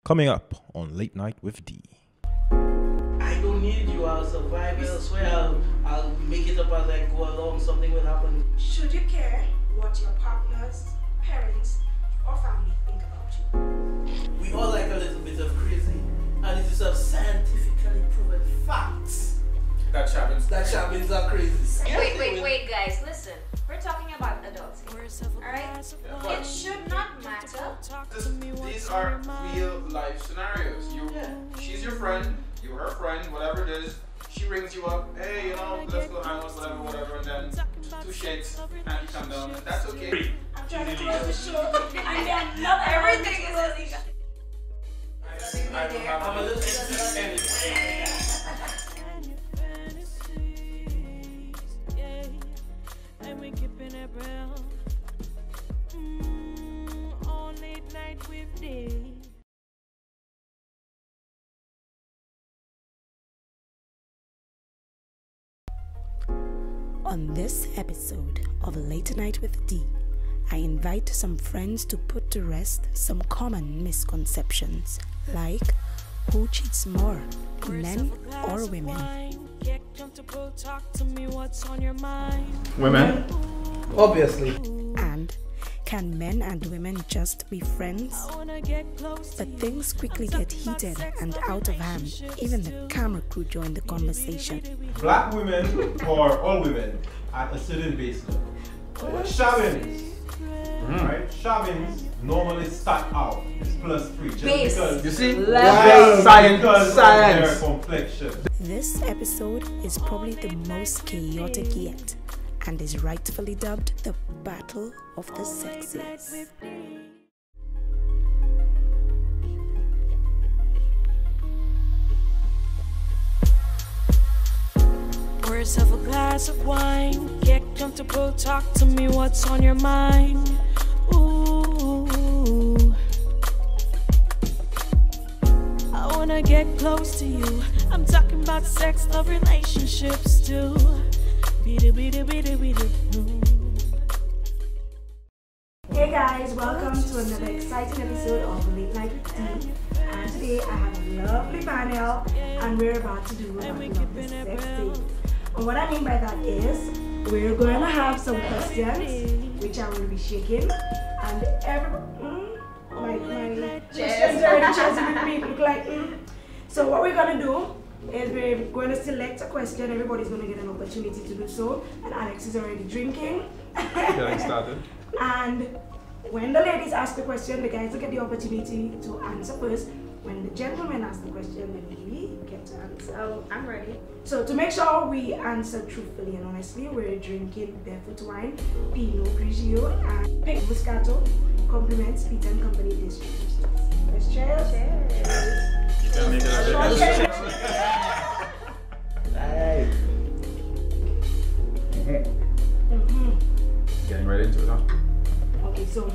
Coming up on Late Night with Dee. I don't need you, I'll survive elsewhere, I'll make it up as I go along, something will happen. Should you care what your partners, parents, or family think about you? We all like a little bit of crazy, and it is of scientifically proven facts That shamans are crazy. Wait, guys, listen. We're talking about adults here, alright? Yeah, It should not matter. these are real life scenarios. She's your friend, you're her friend, whatever it is. She rings you up, hey, let's go hang out, whatever, and then two shakes, and you come down. That's okay. I'm trying to close the show, and then not everything is illegal. I don't have I'm a little bit anything. And we keeping it real. On Late Night with Dee. On this episode of Late Night with Dee, I invite some friends to put to rest some common misconceptions, like who cheats more, men or women? Get comfortable, talk to me, what's on your mind? Women? Obviously. And can men and women just be friends? I wanna get close to But things quickly get heated and out of hand. Even the camera crew joined the conversation. Black women or all women at a certain base level. Shamans, right? Shamans normally start out as +3 just Base. because You see? Level. because of their complexion. This episode is probably the most chaotic yet and is rightfully dubbed the Battle of the Sexes. Words of a glass of wine. Get comfortable, talk to me, what's on your mind? Ooh, I wanna get close to you. I'm talking about sex, love, relationships too. Hey guys, welcome to another exciting episode of Late Night with Dee. And today I have a lovely panel and we're about to do a battle of the sexes. And what I mean by that is we're going to have some questions which I will be shaking, and everybody, my questions are already chosen with me, look like So what we're going to do is we're going to select a question. Everybody's going to get an opportunity to do so, and Alex is already drinking. Getting started. And when the ladies ask the question, the guys will get the opportunity to answer first. When the gentlemen ask the question, then we get to answer. Oh, I'm ready. So to make sure we answer truthfully and honestly, we're drinking Barefoot wine, Pinot Grigio, and Pink Moscato. Compliments Peter and Company Distributors. Let's cheers. Cheers. You can make it a Short bit. cheers. Hey. Getting right into it, huh? Okay, so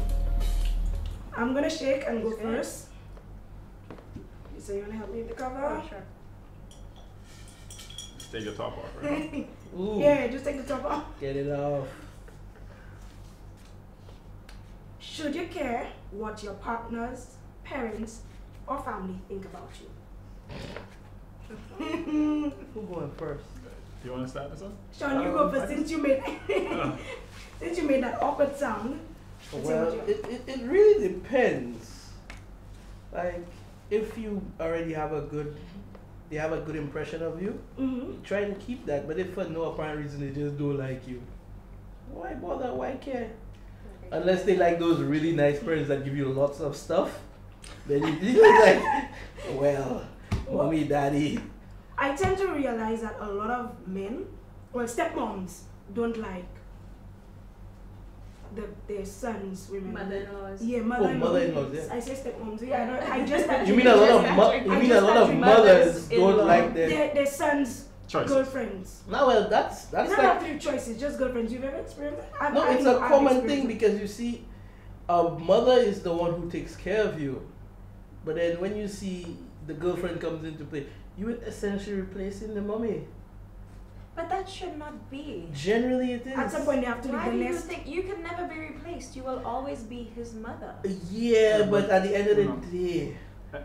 I'm gonna shake and go first. So you wanna help me with the cover? Oh, sure. Just take your top off, right? Ooh. Yeah, just take the top off. Get it off. Should you care what your partners, parents, or family think about you? Who going first? Do you want to start this one? Sean, you go first since you made since you made that awkward sound. Let's see Well, what you- it really depends. Like, if you already have they have a good impression of you, try to keep that. But if for no apparent reason they just don't like you, why bother? Why care? Unless they like those really nice parents that give you lots of stuff, then you just like, well, mommy, daddy. I tend to realize that a lot of men, well, stepmoms, don't like their sons women. Mother-in-laws. Yeah, mother-in-laws, yeah. I say stepmoms. Yeah, I just You mean a lot of mothers mothers don't in-law. like them? their sons' Choices. girlfriends. No, well, that's You don't like have to do choices, just girlfriends. You've ever experienced that? no, I it's know a I've common experienced thing it. because you see, a mother is the one who takes care of you, but then when you see the girlfriend comes into play, you would essentially replacing the mommy. But that should not be. Generally, it is. At some point, they have to leave Why the do you nest. think you can never be replaced? You will always be his mother. Yeah, but at the end of the No. day,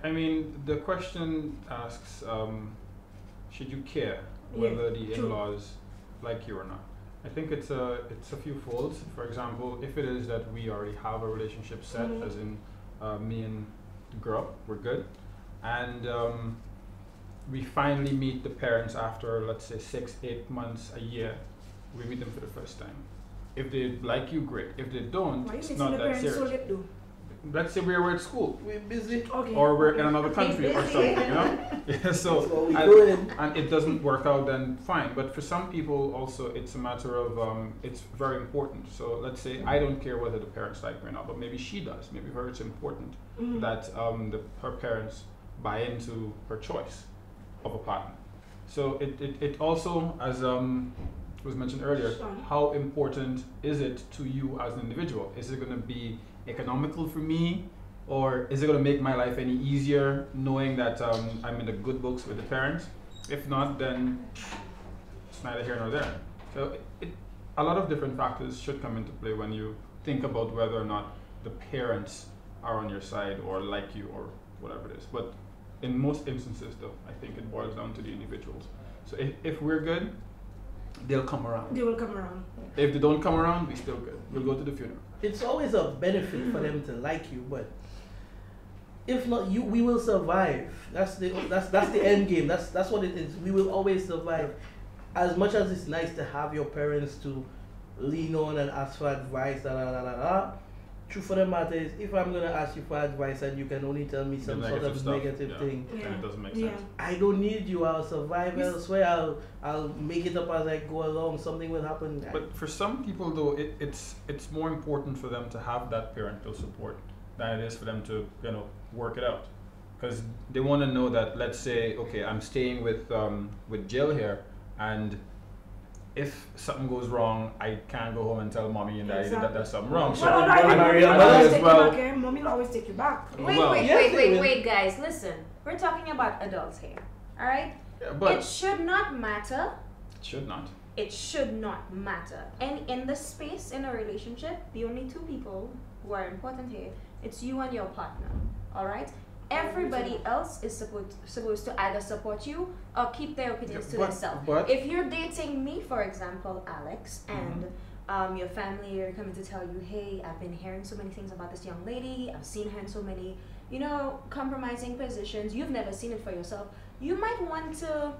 I mean, the question asks, should you care whether the in-laws like you or not? I think it's a few folds. For example, if it is that we already have a relationship set, as in me and the girl, we're good, and we finally meet the parents after, let's say, 6-8 months, a year, we meet them for the first time. If they like you, great. If they don't, it's not that serious. Let's say we're at school, We're busy. or we're in another country or something, you know? Yeah, so, and it doesn't work out, then fine. But for some people also, it's a matter of, it's very important. So let's say I don't care whether the parents like me or not, but maybe she does. Maybe for her it's important that her parents buy into her choice of a partner. So it also, as was mentioned earlier, how important is it to you as an individual? Is it going to be economical for me, or is it going to make my life any easier knowing that I'm in the good books with the parents? If not, then it's neither here nor there. So a lot of different factors should come into play when you think about whether or not the parents are on your side or like you or whatever it is. But in most instances, though, I think it boils down to the individuals. So if we're good, they'll come around. They will come around. If they don't come around, we're still good. We'll go to the funeral. It's always a benefit for them to like you, but if not, we will survive. That's the end game. That's what it is. We will always survive. As much as it's nice to have your parents to lean on and ask for advice, truth of the matter is, if I'm gonna ask you for advice and you can only tell me some sort of negative thing, then it doesn't make sense. I don't need you. I'll survive elsewhere. I'll make it up as I go along. Something will happen. But for some people, though, it's more important for them to have that parental support than it is for them to work it out, because they want to know that, let's say, okay, I'm staying with Jill here, and if something goes wrong, I can't go home and tell mommy and daddy that there's something wrong. So Mommy will always take you back. Wait, guys, listen. We're talking about adults here, all right? Yeah, but it should not matter. It should not. It should not matter. And in the space in a relationship, the only two people who are important here, it's you and your partner, all right? Everybody else is supposed to either support you or keep their opinions to themselves. If you're dating me, for example, Alex, and your family are coming to tell you, hey, I've been hearing so many things about this young lady, I've seen her in so many, compromising positions, you've never seen it for yourself, you might want to,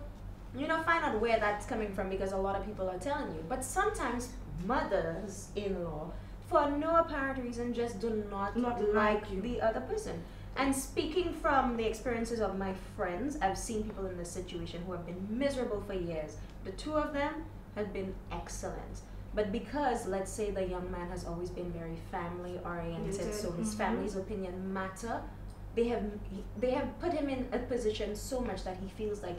find out where that's coming from, because a lot of people are telling you. But sometimes mothers-in-law, for no apparent reason, just do not like the other person. And speaking from the experiences of my friends, I've seen people in this situation who have been miserable for years. The two of them have been excellent. But because, let's say, the young man has always been very family-oriented, so his family's opinion matter, they have put him in a position so much that he feels like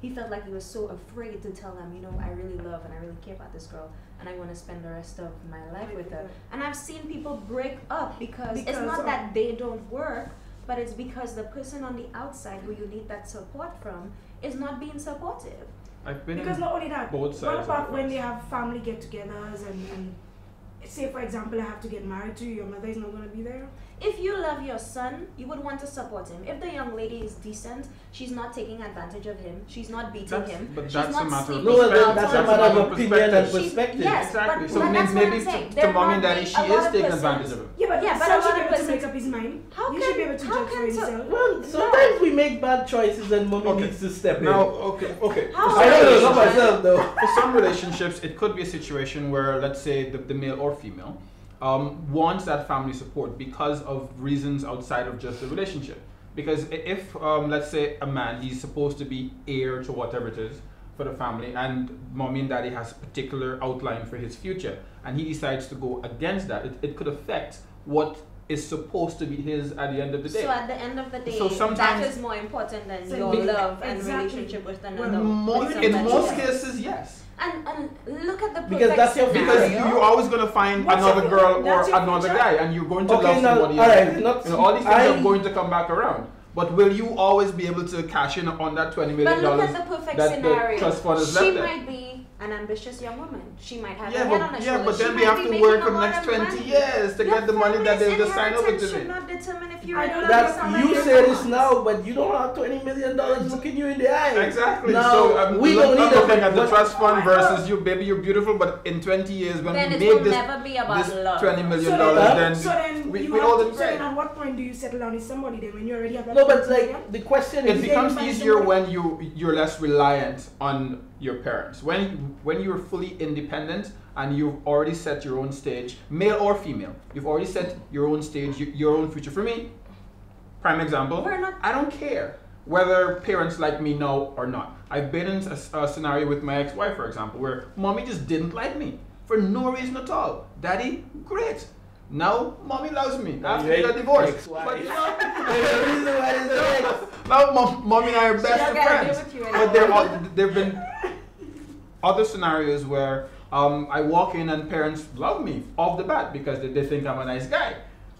he felt like he was so afraid to tell them, I really love and I really care about this girl, and I want to spend the rest of my life with her. And I've seen people break up because it's not that they don't work, but it's because the person on the outside who you need that support from is not being supportive. Because not only that, both sides what about when they have family get-togethers and say, for example, I have to get married to you, your mother is not going to be there? If you love your son, you would want to support him. If the young lady is decent, she's not taking advantage of him, she's not beating him, but she's that's not a matter of sleeping that's a matter of opinion and perspective. Yes, exactly. but So that's maybe what I'm saying. to mommy and daddy, she is taking advantage of him. Yeah, but a son lot should of be able to make persons- up his mind. How You can- should be able to how judge for can so- himself. Well, sometimes we make bad choices and mommy needs to step in. Now, okay. How I don't know Right. myself though. For some relationships, it could be a situation where, let's say, the male or female wants that family support because of reasons outside of just the relationship. Because if, let's say, a man, he's supposed to be heir to whatever it is for the family, and mommy and daddy has a particular outline for his future, and he decides to go against that, it could affect what is supposed to be his at the end of the day. So at the end of the day, So sometimes- that is more important than So your love and exactly. relationship with another. In most cases, yes. And look at the Because perfect that's your- Because scenario. you're always going to find What's another your girl future? or That's your another future. guy, and you're going to Okay, love now, somebody all else. right, not All these things I- are going to come back around. But will you always be able to cash in on that $20 million? But look at the perfect that scenario. the trust fund is She left there? might be an ambitious young woman. She might have Yeah, her head on her but shoulders. then She we have might to be work making for a the lot next of 20 money. years to get the money that family's they'll just sign over inheritance to should me. not determine if you I are don't gonna know be if somebody You or say not. this now, but you don't have $20 million looking you in the eye. Exactly. Now, So I'm we don't need looking at the what- trust fund Oh my God. versus you, baby, you're beautiful, but in 20 years when Then we it make will this, never be about this love. $20 million, So then we, you we have all to, did so great. then at what point do you settle down with somebody then when you already have that? No, but $20 million? like the question It is, becomes find easier somebody? when you're less reliant on your parents. When you're fully independent and you've already set your own stage, male or female, you've already set your own stage, your own future. For me, prime example, We're not- I don't care whether parents like me now or not. I've been in a scenario with my ex-wife, for example, where mommy just didn't like me for no reason at all. Daddy, great. Now mommy loves me after we got divorced. Ex-wife. But you know, the reason why it's an ex. now mommy and I are She best don't of gotta be friends. with you But there've been other scenarios where I walk in and parents love me off the bat because they think I'm a nice guy.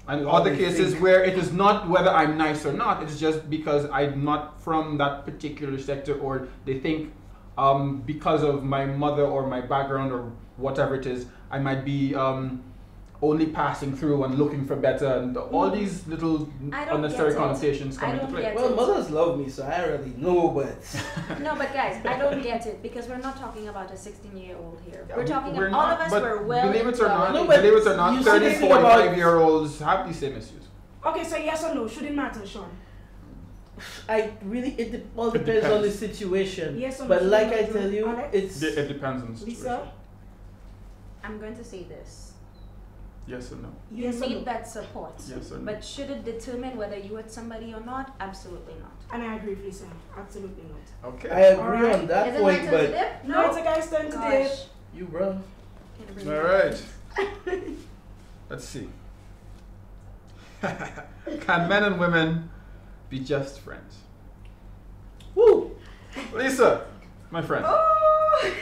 And You other always cases think. where it is not whether I'm nice or not, it's just because I'm not from that particular sector, or they think because of my mother or my background or whatever it is, I might be only passing through and looking for better, and all these little I don't unnecessary get it. connotations come I into don't play. get Well, it. mothers love me, so I already know, but No, but guys, I don't get it because we're not talking about a 16-year-old here. Yeah, we're talking we're all not, of us but were well believe it or not, No, but believe it or not, you see 30, the thing about- 45-year-olds have these same issues. Okay, so yes or no? Shouldn't matter, Sean. all depends on the situation. Yes or no? But Shouldn't like I matter? tell you, Alex? it's It depends on the situation. Lisa? I'm going to say this. Yes or no? You Yes or need no? that support. Yes or no? But should it determine whether you with somebody or not? Absolutely not. And I agree with Lisa. Absolutely not. Okay. I agree Alright. on that Is it my point, turn to but dip? No, it's a guy's turn to dip. Gosh. you, bro. Can bring All it right. Let's see. Can men and women be just friends? Woo! Lisa, my friend. Oh!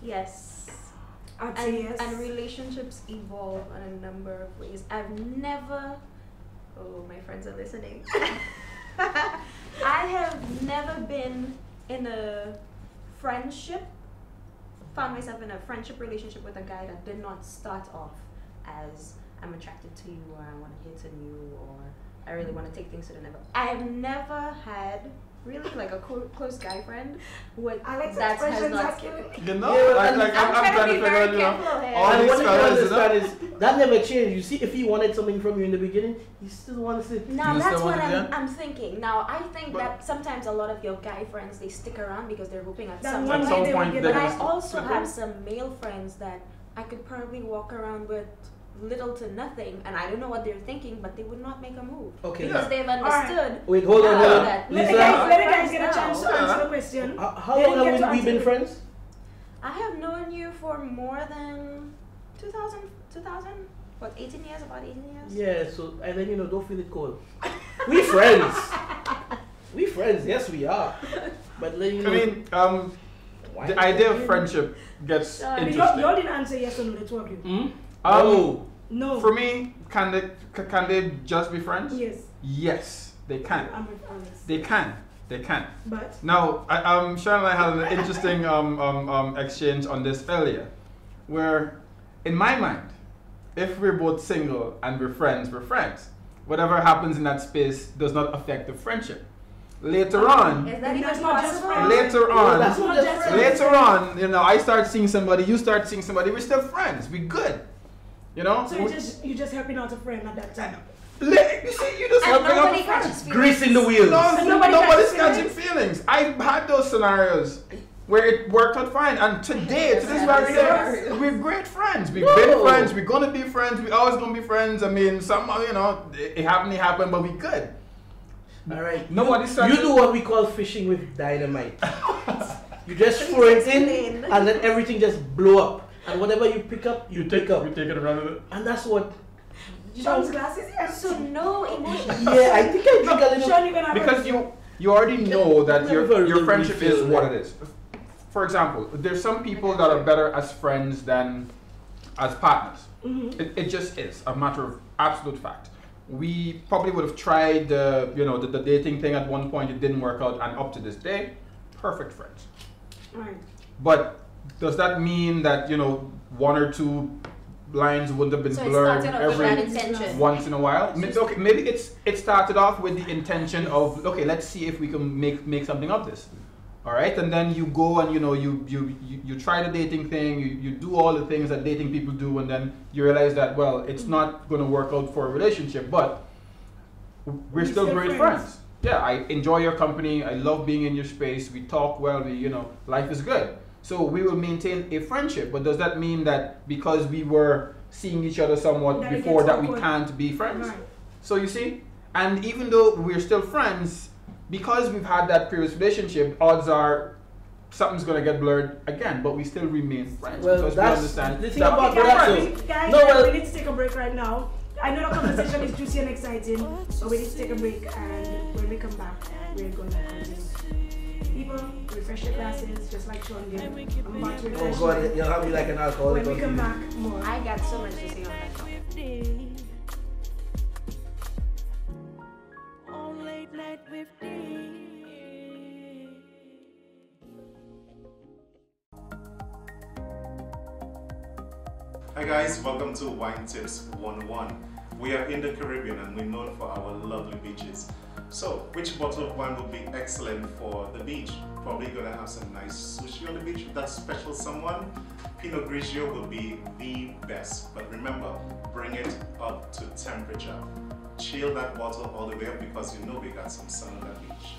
Yes. I'd say yes. And relationships evolve in a number of ways. I've never, oh, my friends are listening. I have never been in a friendship, found myself in a friendship relationship with a guy that did not start off as I'm attracted to you, or I want to hit on you, or I really want to take things to the next level. I have never had really like a close guy friend with Alex's that has expressions not are killing me. You know, Yeah, I'm trying to be very figure out, careful here. all And these what you fellas, you know? understand is that never changed. You see, if he wanted something from you in the beginning, he still wants it. Now You that's still what want it, I'm thinking. Now I think But- that sometimes a lot of your guy friends they stick around because they're hoping at That some one At day some they will point get they're But back. gonna I also flip have it. some male friends that I could probably walk around with little to nothing, and I don't know what they're thinking, but they would not make a move Okay. because Yeah. they've understood. Wait, hold on, now hold on. that Let the Lisa, guys get a chance to now. answer the question. How They long didn't get have to we been answer. friends? I have known you for more than 2000, what, 18 years, about 18 years? Yeah, so and then don't feel it cold. We friends. We friends, yes we are. But let you know. I mean, why the is idea it- of friendship gets But But interesting. y'all didn't answer yes or no, the two of you. Hmm? Um, No. For me, can they just be friends? Yes. Yes, they can. I'm with Alex. They can. They can. But Now, Sharon and I had an interesting exchange on this earlier, where, in my mind, if we're both single and we're friends, we're friends. Whatever happens in that space does not affect the friendship. Later on, Is that Then even that's not just possible? friends. later No, on, that's not just Later friends. later on, I start seeing somebody, you start seeing somebody, we're still friends. We're good. so you just helping out a friend at that time. You see, you just And helping out nobody a friend. catches feelings. Grease in the wheels. No, Nobody nobody's catches catching feelings. I've had those scenarios where it worked out fine, and today, to this very day, we're great friends. We've been No. friends. We're gonna be friends. We're always gonna be friends. I mean, somehow, it happened, but we good. Alright. Nobody You started- do what we call fishing with dynamite. You just throw it in Explain. and let everything just blow up. And whatever you pick up, you pick up. take it around with it. And that's what Sean's glasses empty. So no emotion. yeah, I think I drink a little. Sean, you're gonna have Because you already know that Never your really friendship feel is what like- it is. For example, there's some people that are better as friends than as partners. Mm-hmm. It just is a matter of absolute fact. We probably would have tried the dating thing at one point. It didn't work out, and up to this day, perfect friends. Right. But does that mean that one or two lines wouldn't have been So it blurred started off with that intention. every once in a while? Okay, maybe it started off with the intention of, okay, let's see if we can make something of this. All right, and then you go and you try the dating thing, you do all the things that dating people do, and then you realize that, well, it's not going to work out for a relationship, but we're still great friends. Yeah, I enjoy your company, I love being in your space, we talk well, life is good. So we will maintain a friendship, but does that mean that because we were seeing each other somewhat before that we can't be friends? Right. So you see, and even though we're still friends, because we've had that previous relationship, odds are something's gonna get blurred again, but we still remain friends because we understand. The thing about that, guys, we need to take a break right now. I know the conversation is juicy and exciting, but we need to take a break, and when we come back, we're gonna continue. People, refresh your glasses, just like Sean did. I'm about to refresh. Oh God, you'll have me like an alcoholic. When we come back, more. I got so much to say on that topic. On Late Night with Dee. Hi guys, welcome to Wine Tips 101. We are in the Caribbean and we're known for our lovely beaches. So, which bottle of wine would be excellent for the beach? Probably gonna have some nice sushi on the beach with that special someone. Pinot Grigio will be the best, but remember, bring it up to temperature. Chill that bottle all the way up because we got some sun on that beach.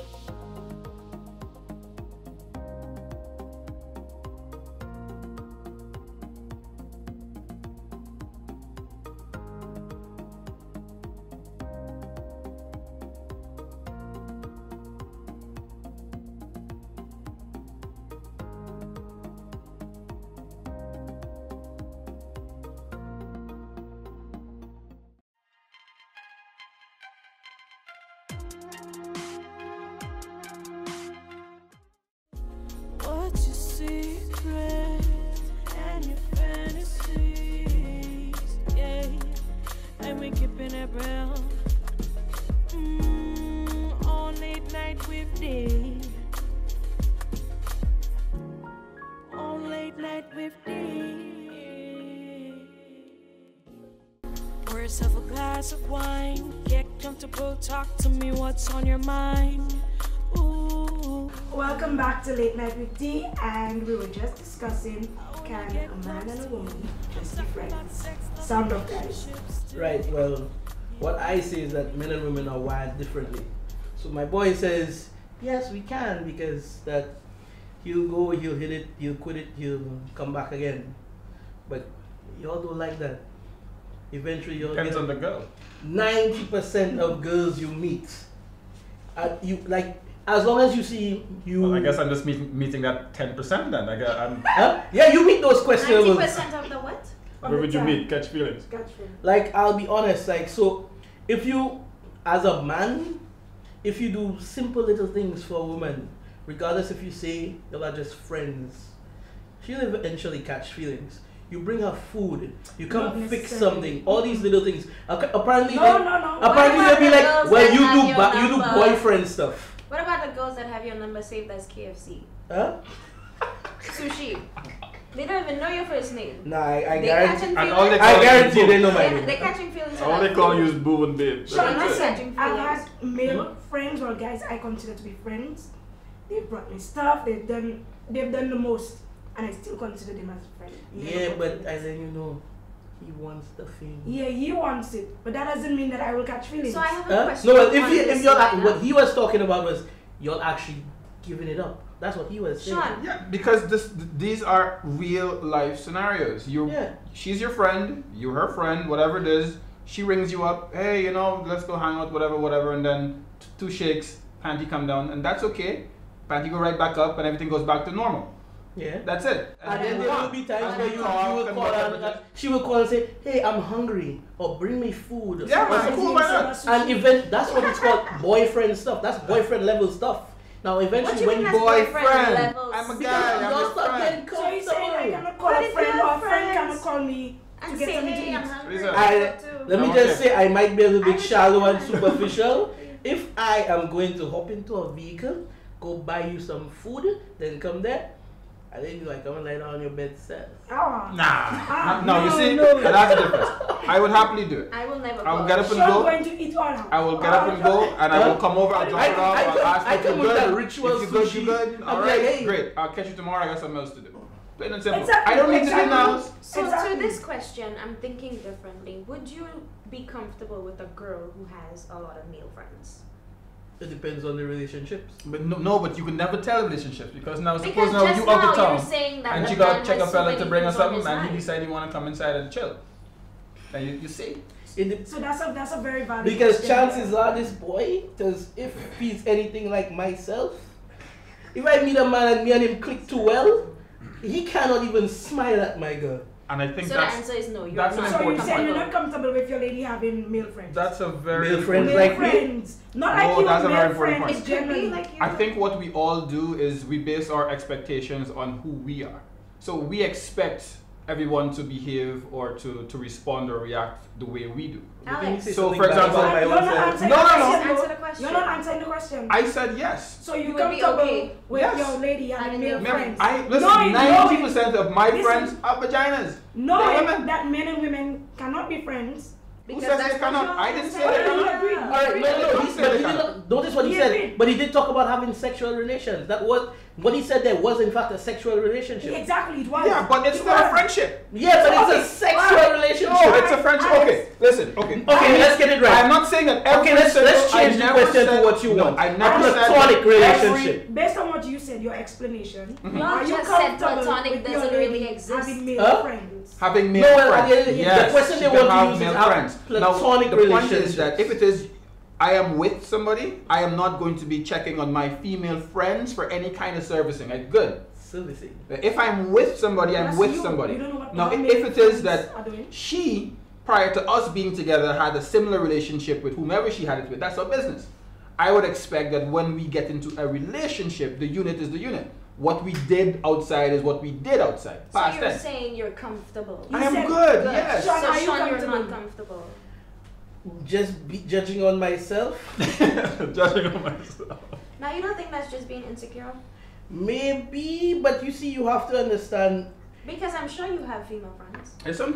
What's your secret and your fantasies? Yeah, and we keeping it real. On Late Night with Dee. On Late Night with Dee. Pour yourself a glass of wine. Get comfortable, talk to me. What's on your mind? Ooh. Welcome back to Late Night with Dee, and we were just discussing, can a man and a woman just be friends? Sound off, guys. Right, well, what I say is that men and women are wired differently. So my boy says, yes, we can, because that he'll go, he'll hit it, he'll quit it, he'll come back again. But y'all don't like that. Eventually you'll Depends on the girl. 90% of girls you meet, as long as you see you. Well, I guess I'm just meeting that 10% then. Yeah, you meet those questionable. 90% of the what? Where would you meet? Catch feelings. Like, I'll be honest, so if you, as a man, if you do simple little things for a woman, regardless if you say y'all are just friends, she'll eventually catch feelings. You bring her food, you come fix something, all these little things. Apparently, apparently they'll be like, well, you do boyfriend stuff. What about the girls that have your number saved as KFC? Huh? Sushi. They don't even know your first name. Nah, I guarantee. I guarantee they know my name. They're catching feelings. All they call you is boo and babe. So listen, I've had male friends or guys I consider to be friends. They've brought me stuff. They've done the most, and I still consider them as a friend. Yeah, but as then he wants the thing. Yeah, he wants it, but that doesn't mean that I will catch feelings. So I have a question. No, well, if you're what he was talking about was you're actually giving it up. That's what he was saying. Sean. Yeah, because these are real life scenarios. She's your friend, you're her friend, whatever it is. She rings you up, hey, let's go hang out, whatever, and then two shakes, panty come down, and that's okay. Panty go right back up, and everything goes back to normal. Yeah. That's it. And then there will be times where you will call and she will call and say, hey, I'm hungry, or bring me food. Yeah, man, cool, why not? And that's what it's called, boyfriend stuff. That's boyfriend level stuff. Now eventually boyfriend, I'm a guy, I'm your friend. So you saying I cannot call a friend or a friend cannot call me to And get say, something hey, to I'm eat. hungry. Listen. Let me I'm just okay. say I might be a little I bit was shallow thinking and that. superficial. If I am going to hop into a vehicle, go buy you some food, then come there, and then you like come and lie down on your bed set. Oh. No, you see, that's the difference. I would happily do it. I will never I will go. get up and Sean go. going to eat all out. I will get up and go, and I will come over. I'll drop it off. I'll ask I if you're come with good. that ritual If you're good, sushi. you're good. I'm All like, right, hey. great. I'll catch you tomorrow. I got something else to do. Plain and simple. Exactly, I don't need to be in the exactly. house. So Exactly. to this question, I'm thinking differently. Would you be comfortable with a girl who has a lot of male friends? It depends on the relationships. But no, but you can never tell relationships because now Because suppose now just you out now of town you're saying that and the she got man check a has so fella to many bring her things on something his and he mind. decide he want to come inside and chill. And you see. So that's a very valid Because question. chances are this boy, because if he's anything like myself, if I meet a man and me and him click too well, he cannot even smile at my girl. And I think So the answer is no. You're that's not. an So you important say you're point. not comfortable with your lady having male friends? That's a very Male friends male like me? friends. Not No, like you, that's a very male important friends point. It could be generally. like you. I think what we all do is we base our expectations on who we are. So we expect everyone to behave or to respond or react the way we do. Alex, So, for example, my You're own not self. answering No, the no, no. question. Answer though. the question. You're not answering the question. I said yes. So you're You would be comfortable okay. with Yes. your lady having male friends? Listen, No, 90% of my listen. friends are vaginas. Knowing They're women. that men and women cannot be friends. Who says they cannot? I didn't say they Alright, you cannot. agree. Alright, no, He he, said but they he cannot. did, notice what he He said. agreed. But he did talk about having sexual relations. That was what he said. There was in fact a sexual relationship. Exactly, it was. Yeah, but it's It still a was. friendship. Yeah, but Okay, it's a sexual alright. relationship. No, it's a friendship. Alex. Okay, listen. Okay. Okay, let's get it right. I'm not saying that every Okay, let's single- change I the never question to said- what you no, want. I A never said platonic that every- relationship. Based on what you said, your explanation, Y'all are you just said comfortable platonic with your doesn't lady really exist. having male Huh? friends? Having male No, well, friends. at the end of the day, Yes, the question she they can want to have use male is have friends. platonic Now, the point is that relationships. if it is, I am with somebody, I am not going to be checking on my female friends for any kind of servicing. Like, good. Servicing. If I'm with somebody, I'm That's with you. somebody. You don't know what Now, male if it is friends that are doing. she, prior to us being together, had a similar relationship with whomever she had it with, that's her business. I would expect that when we get into a relationship, the unit is the unit. What we did outside is what we did outside. So Past you're tense. saying you're comfortable. You I am said good, Good. yes. Sean, So are you Sean, you're comfortable? not comfortable. Just be judging on myself. Judging on myself. Now you don't think that's just being insecure? Maybe, but you see, you have to understand. Because I'm sure you have female friends. And some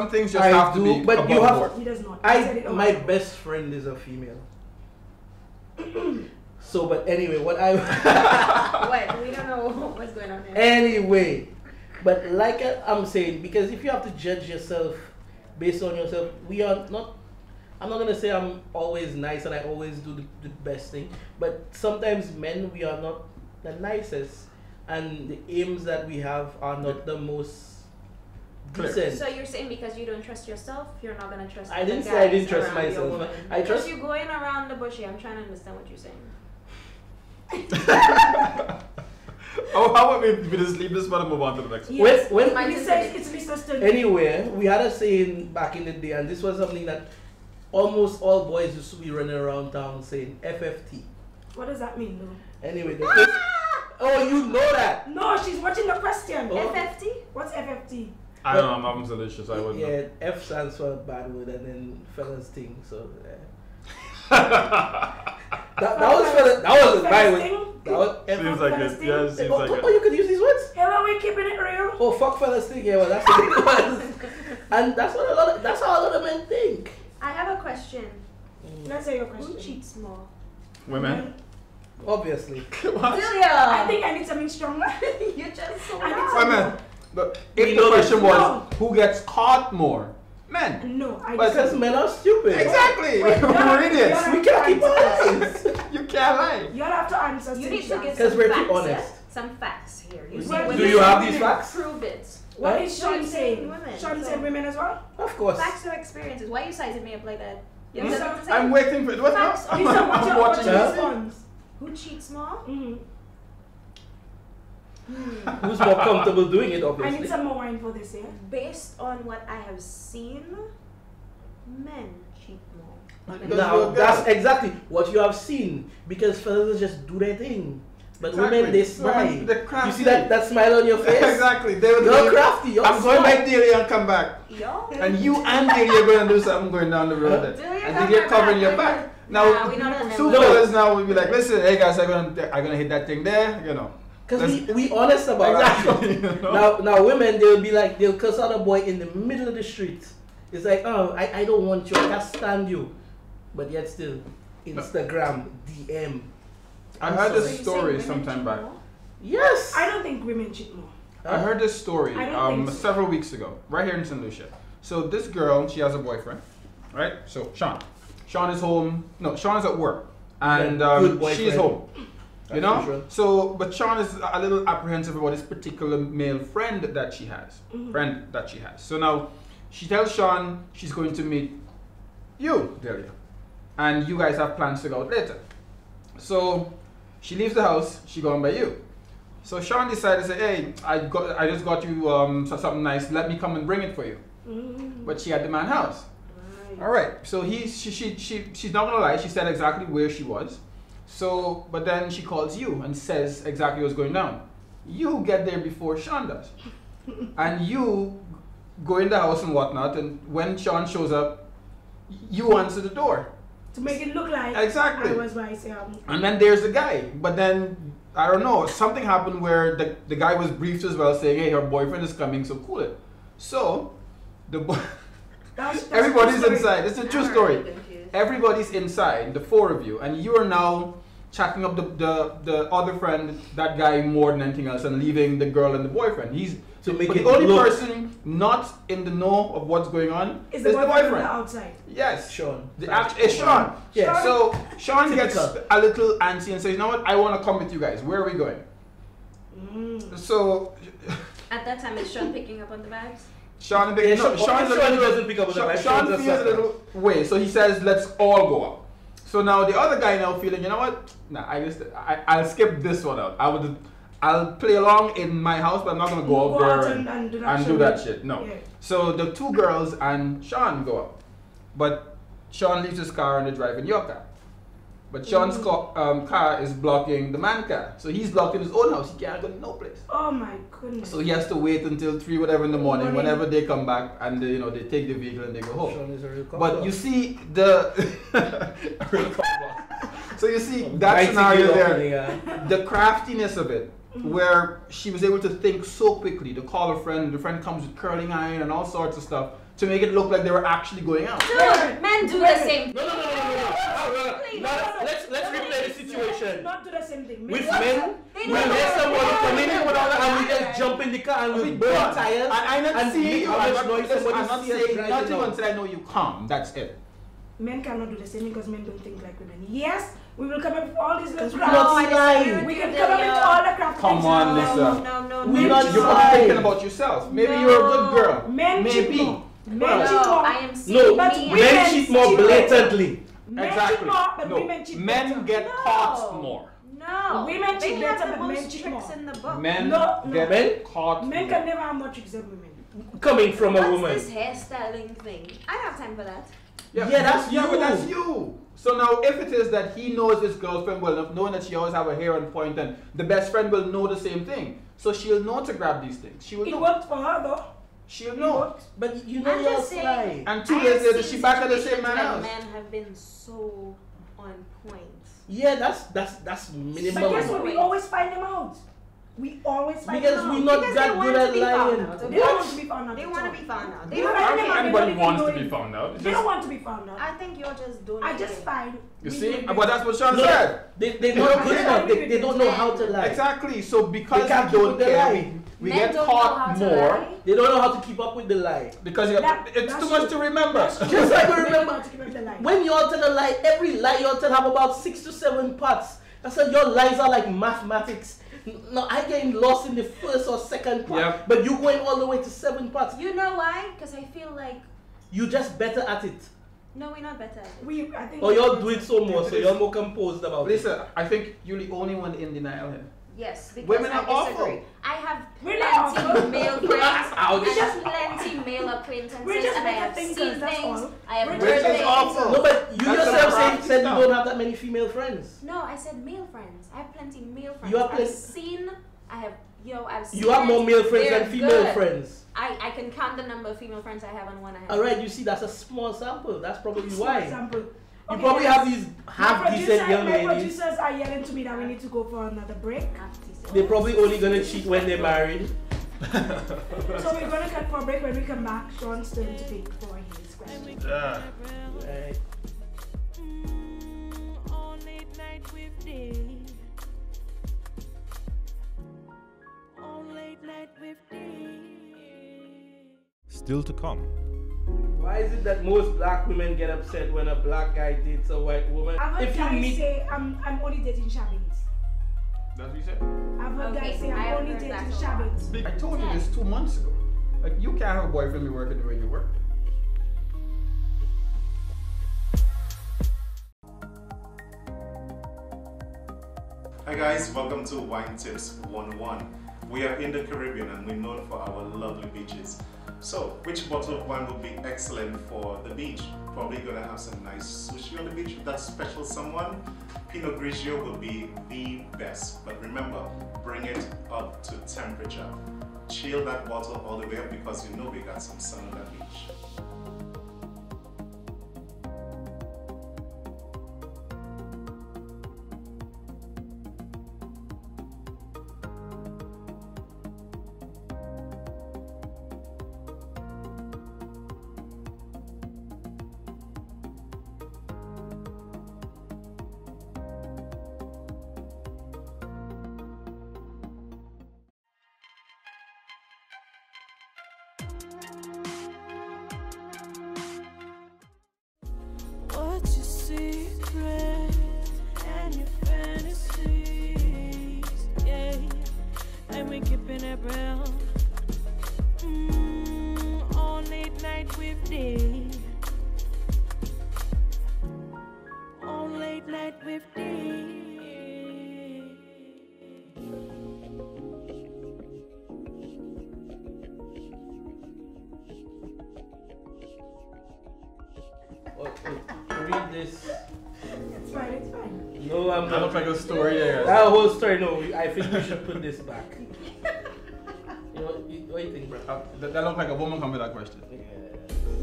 things just I have do, to be but above you have- board. He does not. He said it My all. best friend is a female. So, but anyway, what I What? We don't know what's going on here. anyway, but like I'm saying, because if you have to judge yourself based on yourself, we are not. I'm not gonna say I'm always nice and I always do the best thing, but sometimes men we are not the nicest, and the aims that we have are not the most Clear. decent. So you're saying because you don't trust yourself, you're not gonna trust I the didn't say I guys didn't trust around your myself. woman. I Because trust. you're going around the bushy. I'm trying to understand what you're saying. Oh, how about we just leave this one and move on to the next one? Yes. When Mine He is says today. it's Mr. Sturdy. Anywhere, we had a saying back in the day, and this was something that almost all boys used to be running around town saying FFT. What does that mean, though? Anyway, the first, oh, you know that. No, she's watching the question. Oh. FFT? What's FFT? I don't know, I'm having delicious, I wouldn't know. Yeah, F stands for a bad word, and then fellas thing. So that was for the, that was my Fellas word. thing? That was F. Seems like it, yeah, it seems like Oh, it. you could use these words. Hey, are we keeping it real? Oh, fuck fellas thing. Yeah, well, that's what it was. And that's what that's how a lot of men think. I have a question. Let's say your Who question. cheats more? Women? Obviously. What? Delia! I think I need something stronger. You're just so I need loud. some- Women. But We if the know question this. was, No. who gets caught more? Men. No, I But Because men are stupid. Exactly. Wait, We're idiots. We can't keep our eyes. You can't lie. You'll have to answer. You need to Cynthia. give Because some we're too facts, honest. yeah? Some facts here. You Do see Well, women you have say these women, facts? Prove it. What Huh? is Sean saying? Women, Sean so- said women as well? Of course. Facts or experiences. Why you sizing me up like that? You Hmm? have something to say? I'm waiting for it. What Facts now? or Lisa, what's your watching Huh? response? Who cheats more? Mm-hmm. Who's more comfortable doing it, I need obviously. some more wine for this, yeah? Based on what I have seen, men cheat more. Because Now, you're a that's girl. exactly what you have seen. Because fellas just do their thing. But Exactly. women, they smile. Women, they're You crafty. see that smile on your face? Exactly. They would You're go, crafty. You're I'm going by smart. Delia and come back. Yo. And you and Delia are going to do something going down the road. And Delia covering your back. Now, two fellas now will be like, listen, hey guys, I'm gonna hit that thing there, you know. Because we honest about exactly. it. You know? Now women, they'll be like, they'll cuss out a boy in the middle of the street. It's like, oh, I don't want you, I can't stand you. But yet still, Instagram, DM. I heard this story sometime back. Yes. I don't think women cheat more. I heard this story so. several weeks ago, right here in St. Lucia. So this girl, she has a boyfriend, right? So Sean is home. No, Sean is at work, and she's home. You know. Sure. So, but Sean is a little apprehensive about this particular male friend that she has. So now, she tells Sean she's going to meet you, Delia, and you guys have plans to go out later. So she leaves the house. She going by you. So Sean decided to say, hey, I just got you something nice. Let me come and bring it for you. But she had the man's house. All right. So she's not gonna lie. She said exactly where she was. So, but then she calls you and says exactly what's going down. You get there before Sean does, and you go in the house and whatnot. And when Sean shows up, you answer the door to make it look like exactly. I was vice. And then there's the guy. But then I don't know. Something happened where the guy was briefed as well, saying, "Hey, her boyfriend is coming, so cool it." So the boy. Everybody's inside. It's a true story. Everybody's inside, the four of you, and you are now chatting up the other friend, that guy, more than anything else, and leaving the girl and the boyfriend. The only person not in the know of what's going on is the boyfriend. Outside. Yes, Sean. It's Sean. Yeah. So Sean gets a little antsy and says, "You know what? I want to come with you guys. Where are we going?" So at that time, is Sean picking up on the vibes? Sean doesn't pick up on the vibes. Sean feels a little way, so he says, "Let's all go up." So now the other guy now feeling, you know what? Nah, I'll skip this one out. I'll play along in my house, but I'm not gonna go up there and do that shit. No. Yeah. So the two girls and Sean go up, but Sean leaves his car and they drive in your car. But Sean's car is blocking the man's car, so he's blocked in his own house. He can't go no place. Oh my goodness! So he has to wait until 3 whatever in the morning. Whenever they come back and they take the vehicle and they go home. Sean is a real but you see the so you see that scenario there, the craftiness of it, where she was able to think so quickly to call her friend. The friend comes with curling iron and all sorts of stuff to make it look like they were actually going out. Dude, men do the same. No. Let's replay the situation. Not do the same thing. With men, we let somebody come in and we just jump in the car and we burn tires. I'm not saying you. I'm not saying nothing until I know you come. That's it. Men cannot do the same because men don't think like women. Yes, we will come up with all these little crafts. We can come up with all the crafts. Come on, Lisa. No. You're probably thinking about yourself. Maybe you're a good girl. Men cheat more. Men cheat more. I am seeing men cheat more blatantly. Exactly. But no. women cheat Men get caught more. No. Women cheat better, but men cheat more. Men get caught more. Men can never have more tricks than women. Coming from a woman. What's this hairstyling thing? I don't have time for that. But that's you. So now if it is that he knows his girlfriend well enough, knowing that she always have her hair on point, and the best friend will know the same thing. So she'll know to grab these things. She will know. It worked for her though. She'll know. But you know you're sly. And 2 days later she back at the same man house. Men have been so on point. Yeah, that's minimal. But guess what? We always find them out. We always find them out. Because we're not that good at lying. They don't want to be found out. They want to be found out. I don't think anybody wants to be found out. They don't want to be found out. I think you're just doing I just find. You see? But that's what Sean said. They're not good enough. They don't know how to lie. Exactly. So because they don't care, we get caught more. They don't know how to keep up with the lie. Because it's too much to remember. Just like we remember, when you all tell a lie, every lie you all tell have about 6 to 7 parts. That's why your lies are like mathematics. No, I getting lost in the first or second part, but you going all the way to 7 parts. You know why? Because I feel like you just better at it. No, we're not better at it. I think y'all do it so more, so you're more composed about it. Listen, I think you're the only one in denial here. Yes, because women are I disagree. awful. I have plenty male friends. I have plenty male acquaintances, and I have seen things. I have heard things. No, but you yourself said you don't have that many female friends. No, I said male friends. I have plenty male friends. You have I Yo, I've seen You have more male friends They're than female good. friends. I can count the number of female friends I have and one I have. Alright, you see, that's a small sample. That's probably For why. example, You probably have these half-decent young my ladies. producers are yelling to me that we need to go for another break. They're probably only gonna cheat when they're married. So we're gonna cut for a break. When we come back, Sean's turn to pick for his question. Right. On Late Night with Dee. On Late Night with Dee. Still to come. Why is it that most black women get upset when a black guy dates a white woman? I've heard If you guys meet, say I'm only dating shabbies. That's what you said? I've heard Okay, guys say I I'm have only heard dating that a lot. shabbies. I told you this 2 months ago. Like, you can't have a boyfriend be working the way you work. Hi guys, welcome to Wine Tips 101. We are in the Caribbean and we're known for our lovely beaches. So, which bottle of wine would be excellent for the beach? Probably gonna have some nice sushi on the beach with that special someone. Pinot Grigio will be the best, but remember, bring it up to temperature. Chill that bottle all the way up because you know we got some sun on that beach. What's your secret and your fantasies? Yeah, and we keeping it real. On Late Night with Dee. On Late Night with Dee. read this. It's fine, it's fine. No, I'm That not. looks like a story there. That whole story, no. I think we should put this back. You know, what do you think, bro? That looked like a woman come with that question.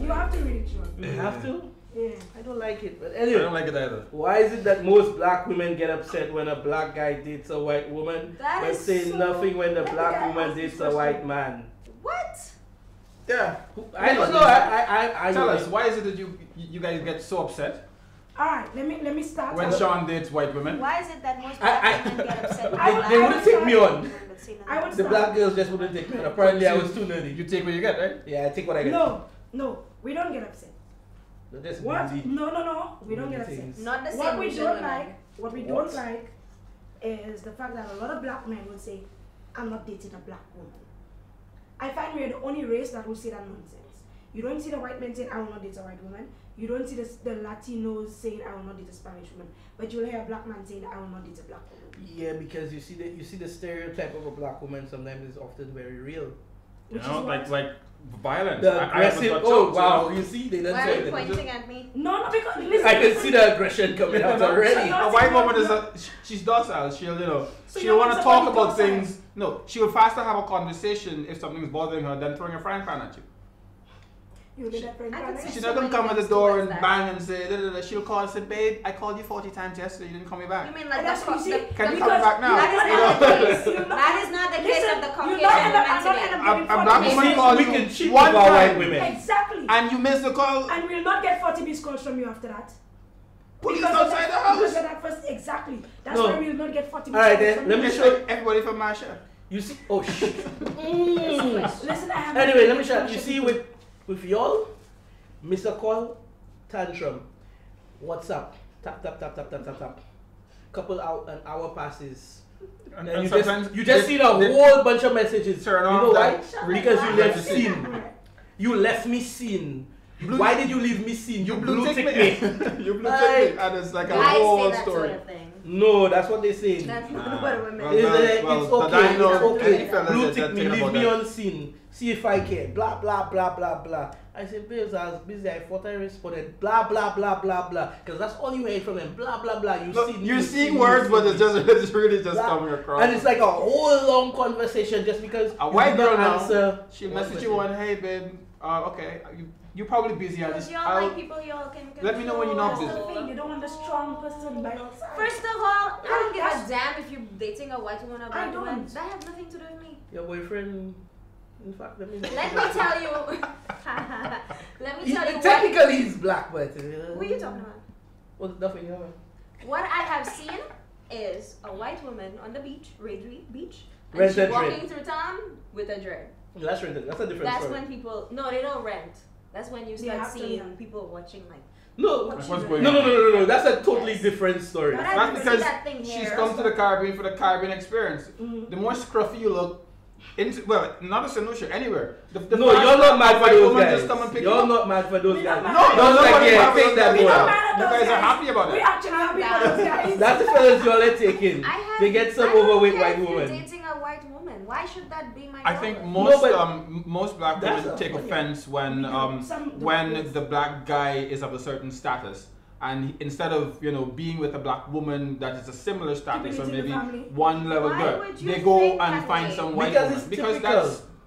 You have to read it, Sean. You have to? Yeah. I don't like it, but I anyway. don't like it either. Why is it that most black women get upset when a black guy dates a white woman, That but is say so- nothing when the Let me black ask woman this dates a question. white man? What? Yeah. I don't know. I Tell us, why is it that you guys get so upset Alright, let me start. when Sean dates white women? Why is it that most I- black women get upset when I- black They wouldn't take me on. women say nothing? I would The start. black girls just wouldn't take me. Apparently, I was too nerdy. You take what you get, right? Yeah, I take what I get. No, we don't get upset. No, that's What? busy. No, we don't get upset. Things. Not the same What we Asian don't women. like, what we don't like, is the fact that a lot of black men will say, "I'm not dating a black woman." I find we're the only race that will say that nonsense. You don't see the white men saying, "I will not date a white woman." You don't see the Latinos saying, "I will not date a Spanish woman," but you'll hear a black man saying, "I will not date a black woman." Yeah, because you see the stereotype of a black woman sometimes is often very real. You Which know, is what? like violence. The I haven't aggressive. got Oh choked, wow, you you see, they don't Why are say you that. pointing at me? No, because listen, I can see the aggression coming out know, already. know. A white woman is she's docile. She'll So she'll you want want to talk somebody about docile? things. No, she will faster have a conversation if something's bothering her than throwing a frying pan at you. You get that friend I could Karen? see She's so not gonna many come at the things door towards and that. bang and say, da, da, da. She'll call and say, "Babe, I called you 40 times yesterday. You didn't call me back." You mean And like that's the, what you see. Can you Because come back now? That is You not know? the case. You're not- That is not the case of the Listen, Caucasian you're not women I'm not today. giving A for black the woman case. calls we you can cheat one with our white time women. Exactly. and you miss the call. And we'll not get 40 missed calls from you after that. Police Because of outside that- the house. Because of that first, exactly. That's No. why we'll not get 40 Alright, missed then, calls let from me you. It's show- like everybody from Masha. You see, oh shit. Listen, I have Anyway, let me show you. You see, with y'all, miss a call, tantrum. What's up? Tap tap tap tap tap tap tap. An hour passes. And you sometimes just seen a whole bunch of messages. Turn you off know that why? Because you left message. seen. You left me seen. Blue- Why did you leave me seen? You blue tick me. You blue Like- tick me. And it's like a Guys whole say that story. sort of thing. No, that's what they say. That's not what women Well, do. It's but okay. I know It's okay. any fellas Blue that tick me, think leave about me that. on scene. See if I can. Blah blah blah blah blah. I said, babes, I was busy. I thought I responded. Blah blah blah blah blah. Because that's all you heard from them. Blah blah blah. You're seeing words, but it's really just blah. coming across. And it's like a whole long conversation just because a you white did not girl now. answer. She'll one message you question. on, hey babe, okay, you're probably busy. Because y'all like people y'all can control. Let me know when you're not That's busy. the thing. You don't want a strong person by your side. First of all, I don't give a That's- damn if you're dating a white woman or a black I woman. don't. That has nothing to do with me. Your boyfriend, in fact, let me Let me tell you. Let me tell you what, technically he's black, but who are you talking about? Well, nothing. No. What I have seen is a white woman on the beach, Red Beach, and Red she's Dead walking Red. through town with a dread. That's rented. That's a different That's story. when people, no, they don't rent. That's when you They start have to seeing rent. people watching like, No, what What's you going doing? on? no. That's a totally Yes. different story. But That's I because that thing she's here. come to the Caribbean for the Caribbean experience. The more scruffy you look, not a St. Lucia, anywhere. The No, you're not mad for white those woman guys. just come and pick you You're up. not mad for those We're guys. not No, mad. no, Like, nobody yeah, mad for take those that guys. We're one. not mad at You those guys are guys. happy about We that. actually happy for those guys. That's the fellas y'all are taking. I have, They get some I don't overweight care white if you're woman. dating a white woman. Why should that be my I think problem? most but most black that's women a take funny- offense when Some- when the black guy is of a certain status, and instead of being with a black woman that is a similar status it or in the maybe family. one level Why good, would you they go think and that find way? some white Because woman it's because typical.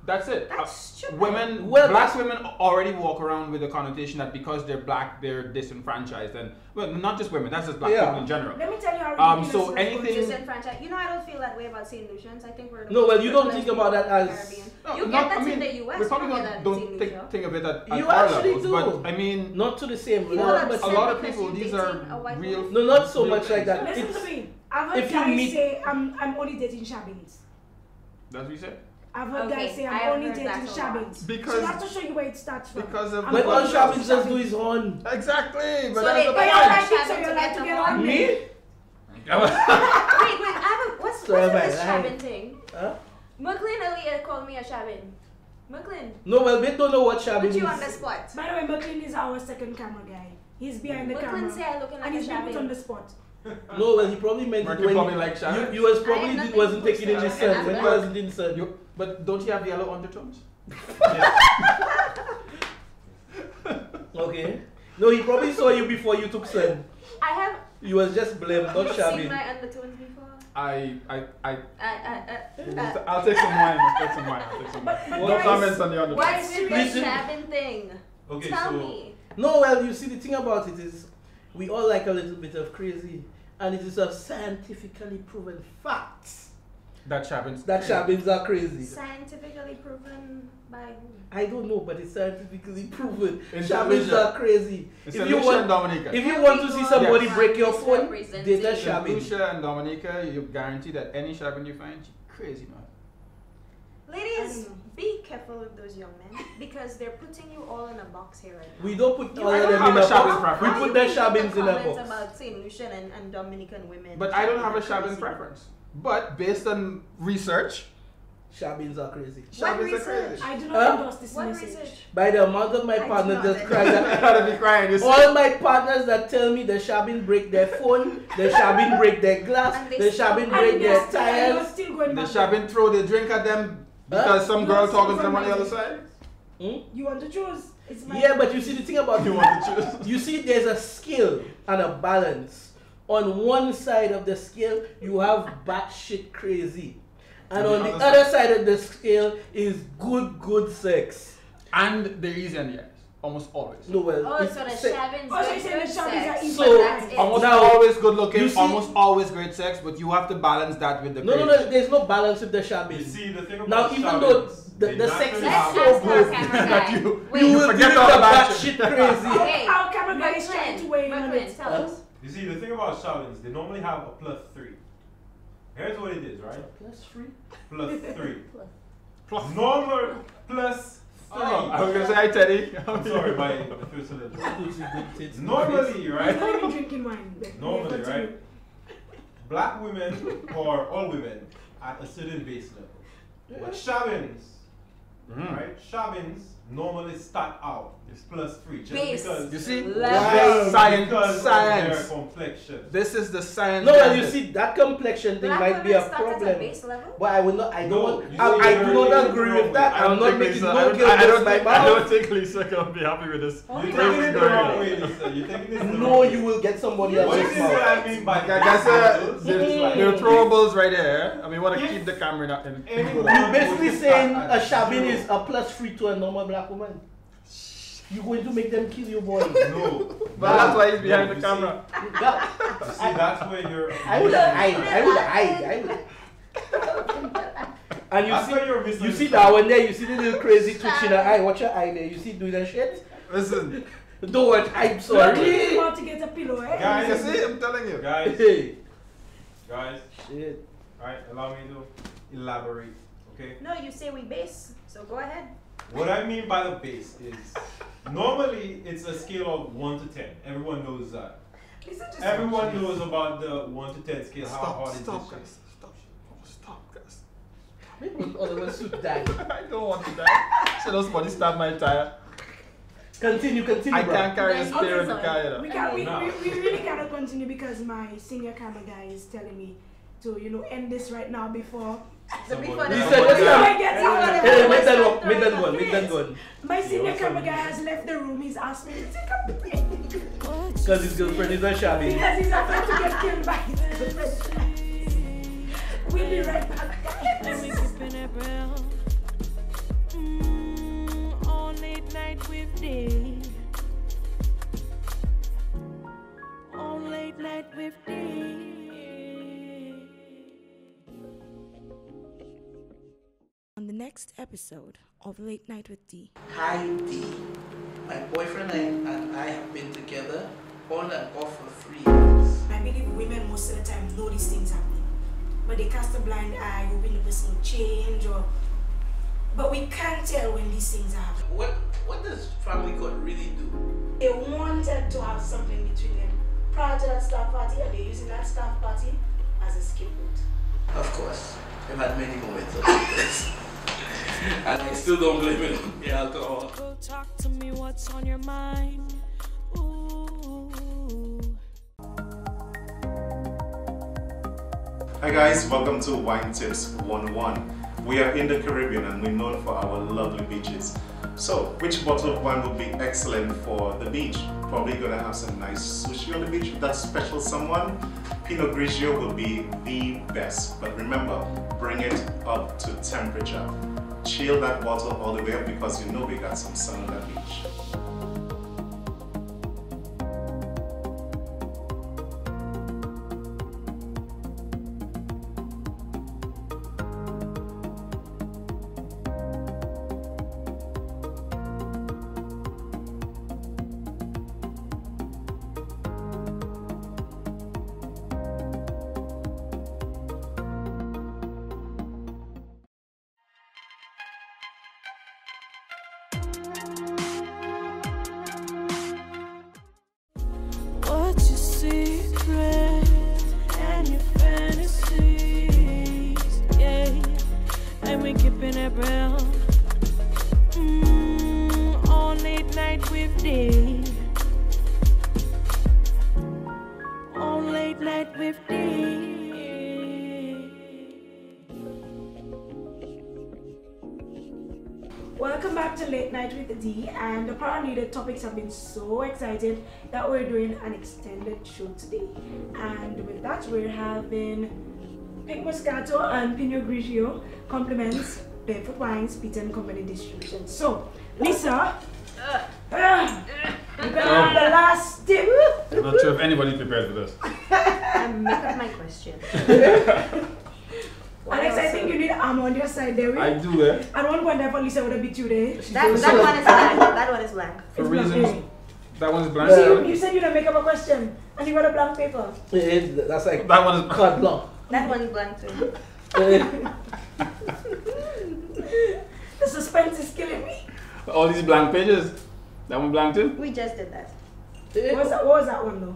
that's it. That's stupid. Women, Well, black that's- women already walk around with the connotation that because they're black, they're disenfranchised, and well, not just women. That's just black Yeah. people in general. Let me tell you how ridiculous so it was. anything- Disenfranchised. You know, I don't feel that way about St. Lucians. I think we're the No, most well, you don't privileged think about that people in the as- Caribbean. No, You not- get that I mean, in the US. we You probably don't get that in don't St. think, Lucia. think of it at You our actually levels, do. but I mean, Not to the same You level, don't but a upset lot of because people, you're these dating are a white real. woman. No, not so real much like that. Listen It's- to me. I've heard if you guys meet- say I'm only dating Shabins. That's what you said. I've heard Okay, guys say I I'm have only heard dating that a lot. Shabins. Because- so that's to show you where it starts from. Because of I'm But the all only Shabins dating just do his own. Exactly, but So that's they the But pay y'all point. like it, so Shabin you to like get to them get on. on Me? Wait, I have a, what's Sorry, this man, Shabin thing? Huh? McLean earlier called me a Shabin. McLean, No, well, they don't know what Shabin put is. you on the spot. By the way, McLean is our second camera guy. He's behind the McLean say camera. I looking like And a he's been put on the Shabin. spot. No, well, he probably meant Mark, it you when probably like Shabin. you was I probably have nothing wasn't to taking in the say. sun. When he I'm wasn't in the sun. But don't you have yellow undertones? Okay. No, he probably saw you before you took sun. I have You was just blamed, not you seen Shabin. my undertones before. I Uh, I'll take some wine. I'll take some wine. I'll take some wine. But No guys, comments on the undertones. What's with the Listen. Shabin thing? Okay, Tell so me. No, well, you see, the thing about it is, we all like a little bit of crazy, and it is a scientifically proven fact That Shabin's. that Shabins are crazy. Scientifically proven by who? I don't know, but it's scientifically proven. In Shabins Lucia. are crazy. It's If St. you Lucia and want, Dominica. if you want to see somebody Yes. break your phone, Misrepresenting. date a St. Shabin. Lucia and Dominica, you guarantee that any Shabin you find, you crazy man. Ladies, be careful with those young men because they're putting you all in a box here right now. We don't put all I of don't them have in a a Shabin box. We preference. put the Shabins in a comments box. about St. Lucian and Dominican women. But I don't have a Shabin Shabin crazy. preference. But based on research, Shabins are crazy. What Shabins are research? crazy. I do Huh? not endorse this What message. research? By the amount of my I do partners not that endorse cry I that gotta be crying. You see? all my partners that tell me the Shabin break their phone, the Shabin break their glass, And they the still- Shabin And break their you're tires. still going The back. Shabin throw the drink at them because some girl Yes, talking to them on the yes. other side. Hmm? You want to choose? It's my Yeah, but you see the thing about You want to choose? you see there's a skill and a balance. On one side of the scale, you have batshit crazy. And on the other side of the scale is good sex. And they're easy on the eyes. Almost always. No, well, Oh, it's so the se- Shabins Oh, so get you're saying good the Shabins sex, are easy but So, that's it. Almost Now, always good looking, you see- almost always great sex, but you have to balance that with the no, crazy. there's no balance with the you Shabin. see the thing about Now, even Shabins, though they the sex is naturally Let's so ask our good, camera That guy. you- Wait, you will forget give it all the about batshit crazy. Okay. Our camera guy is trying to weigh in on Brooklyn, it. tell us. You see, the thing about Shabins, they normally have a +3. Here's what it is, right? Plus free. +3. Plus- Normal +3. Oh, I was gonna say hi Teddy. I'm sorry, my first letter. Pussy, good tits. Normally, He's right? not even drinking wine. Normally, Continue. right? Black women or all women at a certain base level. But Shabins, right? Shabins, normally start out +3 just Base. because You see? Level. Science. because of Science. their complexion. This is the science. No, behind you it. see that complexion thing Black might be women a start at a problem. base level? But I will not. I No, don't. you I see, do you're not agree wrong with that. with it. I'm not making no guilt I against my don't mouth. think Lisa can be happy with this. You're taking it the wrong way, Lisa. You're taking it the No, wrong way. you will get somebody What else's is what mouth. I mean by Like I said, that? there are throwables right here, and we want to keep the camera in. You're basically saying a shabin is a +3 to a normal black woman. You're going to make them kill your boy. No. But that's why he's behind No, the you camera. You see, that's where you're. I would hide. And That's where you're you see that one there, you see the little crazy twitch in her eye. Watch your eye there. You see doing that shit? Listen, Don't watch. I'm You're sorry. about to get a pillow, eh? Guys, you see, I'm telling you. Guys, Hey. guys, Shit. alright, allow me to elaborate, okay? No, you say we base, so go ahead. What I mean by the base is normally it's a scale of 1 to 10. Everyone knows that. Listen, just Everyone knows about the 1 to 10 scale. How hard is Stop, this? guys. Stop, guys. Maybe other ones should die. I don't want to die. So somebody stab my tire. Continue, I bro. can't carry a Okay, spear in the sorry. car. You know. we really gotta continue because my senior camera guy is telling me to, end this right now before. So before Somebody- the Listen, let's Before I go. get Everyone- out. Hey, make that Stop one. Make that throwing one. up Make that face. one. My senior Yo, camera guy somebody- has left the room. He's asked me to take a break Because his girlfriend is a shabby. because he's afraid to get killed by his girlfriend. We'll be right back, And we guys. keeping it real. On Late Night with Dee. On Late Night with Dee. On the next episode of Late Night with Dee. Hi D. My boyfriend and I have been together on and off for 3 years. I believe women most of the time know these things happening, but they cast a blind eye, hoping the person will change, but we can't tell when these things are happening. What does family court really do? They wanted to have something between them prior to that staff party, and they're using that staff party as a scapegoat. Of course, I've had many moments of this. And I still don't blame it on the alcohol. Go talk to me, what's on your mind? Ooh. Hi guys, welcome to Wine Tips 101. We are in the Caribbean and we're known for our lovely beaches. So, which bottle of wine would be excellent for the beach? Probably gonna have some nice sushi on the beach with that special someone. Pinot Grigio will be the best, but remember, bring it up to temperature. Chill that bottle all the way up because you know we got some sun on that beach. What's your secret and your fantasies? Yeah, and we keeping it real. On Late Night with Dee. On Late Night with Dee. Welcome back to Late Night with Dee, and apparently the topics have been so excited that we're doing an extended show today. And with that, we're having Pink Moscato and Pinot Grigio compliments Barefoot Wines, Peter and Company Distribution. So, Lisa, you better have the last tip. I'm not sure if anybody's prepared for this. I make up my question. Alex, I think you need arm on your side there. I do, eh? At one point, I thought Lisa would have beat you there. That one is blank. That one is blank. For It's blank. reasons. That one's blank. You said you don't make up a question, and you got a blank paper. That's like That one is carte blanche. That one is blank too. The suspense is killing me. all these blank pages. That one blank too? We just did that. What was that one though?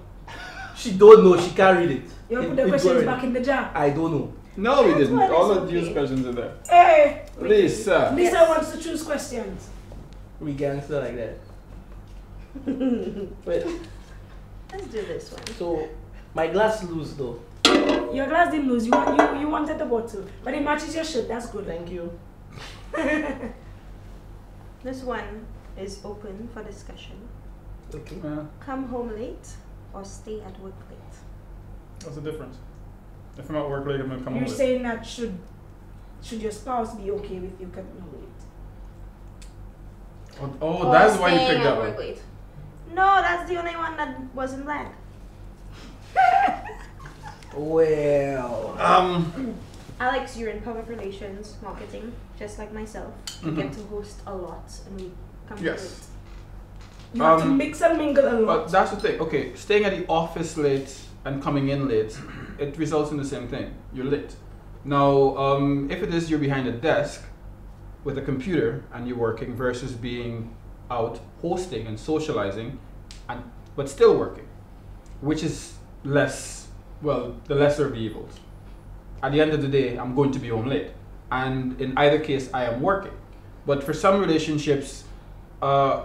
She don't know. She carried it. You want to put It- the it's questions already- back in the jar. I don't know. No, we That's didn't. why All it's of these okay. questions are there. Hey! Lisa. Lisa Yes. wants to choose questions. We gangster like that. But Let's do this one. so my glass loose though. Your glass didn't lose. You wanted the bottle, but it matches your shirt. That's good. Thank you. This one is open for discussion. Okay. Come home late or stay at work late? What's the difference? If I'm at work late, I'm gonna come You're home. saying that should your spouse be okay with you coming home late? Oh, Or that's why you staying picked at that work one. late. No, that's the only one that wasn't blank. Well. Alex, you're in public relations, marketing, just like myself. You Mhm. get to host a lot and we come Yes. You have to Um, mix and mingle a lot. But that's the thing. Okay, staying at the office late and coming in late, it results in the same thing. You're late. Now, if it is you're behind a desk with a computer and you're working versus being out hosting and socializing, but still working, which is less, well, the lesser of the evils. At the end of the day, I'm going to be home late, and in either case, I am working. But for some relationships, the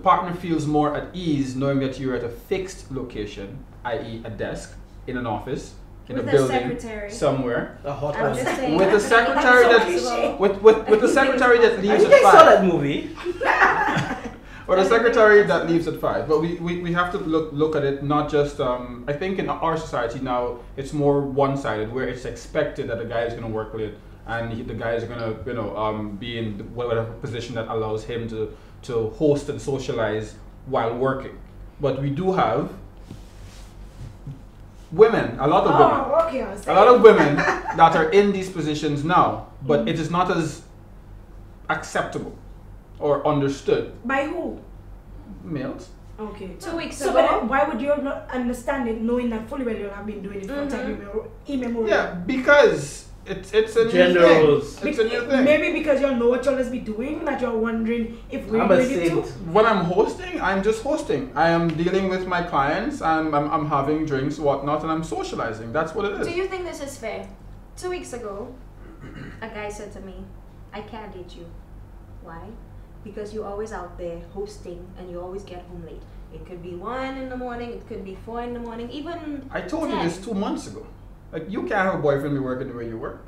partner feels more at ease knowing that you're at a fixed location, i.e., a desk in an office, in With a a building, secretary. somewhere, A hot I'm one. just saying. with a secretary That's that so possible. with the secretary that I leaves think at I saw 5. that movie. Or the secretary that leaves at 5. But we have to look at it not just. I think in our society now it's more one-sided, where it's expected that the guy is going to work late and the guy is going to be in whatever position that allows him to host and socialize while working. But we do have women, a lot of women. Oh, okay. I was A lot of women that are in these positions now, but it is not as acceptable or understood. By who? Males. Okay. 2 weeks So, ago. but why would you not understand it, knowing that fully well you have been doing it for time immemorial? Yeah, because it's a Gender new thing. roles. It's a new thing. Maybe because you know what you'll always be doing, that you're wondering if we're I'm a doing it too. saint. When I'm hosting, I'm just hosting. I am dealing with my clients. I'm having drinks, whatnot, and I'm socializing. That's what it is. Do you think this is fair? 2 weeks ago, a guy said to me, I can't date you. Why? Because you're always out there hosting and you always get home late. It could be 1 in the morning, it could be 4 in the morning, even I told you 10. this 2 months ago. Like, you can't have a boyfriend be working the way you work.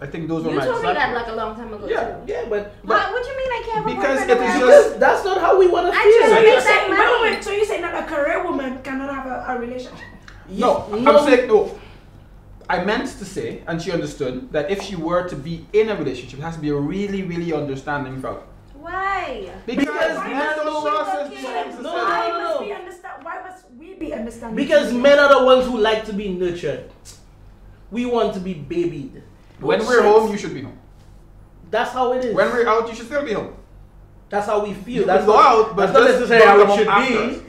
I think those were You my told me exact that words. like a long time ago Yeah. too. Yeah, but What do you mean I can't have a Because boyfriend it the way is I just- work? because that's not how we want to I feel. just So make you're that saying, money. wait, so you're saying that a career woman cannot have a relationship? No, I'm saying no. I meant to say, and she understood, that if she were to be in a relationship, it has to be a really, really understanding fella. Why? Because Why men must don't we process be these okay? things the No, same. Why no, must no. we understand? Why must we be understanding? Because men are the ones who like to be nurtured. We want to be babied. When Don't we're shit. home, you should be home. That's how it is. When we're out, you should still be home. That's how we feel. You That's can go not, out, but that's not just necessarily don't how come it should home after be. us.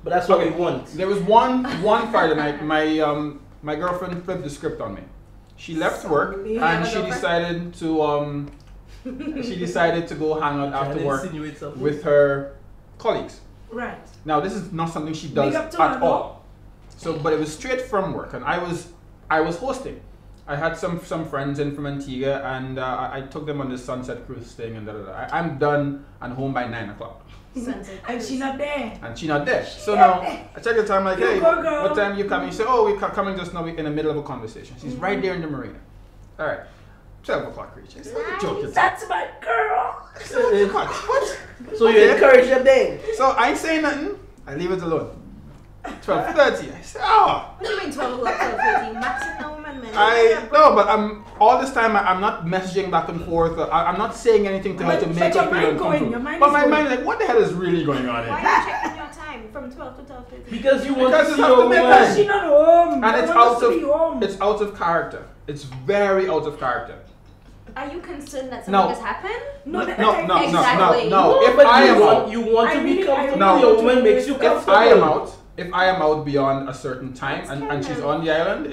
But that's what Okay. we want. There was one Friday night, my girlfriend flipped the script on me. She left work and she decided to go hang out after work Insinuate something. with her colleagues. Right. Now this is not something she does Big up to at her, all. So, but it was straight from work, and I was hosting. I had some friends in from Antigua, and I took them on this sunset cruise thing, and I'm done and home by 9 o'clock, Sunset. And she not there. and she not there. So now I check the time, like, You hey, go, girl. what time you coming? She said, oh, we're coming just now. We're in the middle of a conversation. She's right there in the marina. All right, 12 o'clock reach. I said, what are you joking? That's my girl. I said, what? So you Okay. encourage them then. So I ain't saying nothing. I leave it alone. 12:30. I said, oh. What do you mean 12 o'clock, 12:30? Maximum and minimum. I no, but all this time I'm not messaging back and forth. I'm not saying anything to her to But make your her feel mind going, uncomfortable. your mind But is my going. mind is like, what the hell is really going on Why here? are you checking your time from 12 to 12:30? Because you want Because to it's see after your midnight. woman. She not home. And I it's want us out to be home. of it's out of character. It's very out of character. Are you concerned that No. something has happened? No, that- No, that- no, Exactly. no. If but I am out, you want to I be really- I comfortable. really Your want woman to makes you be- comfortable. if I am out beyond a certain time That's and she's kind of- on the island,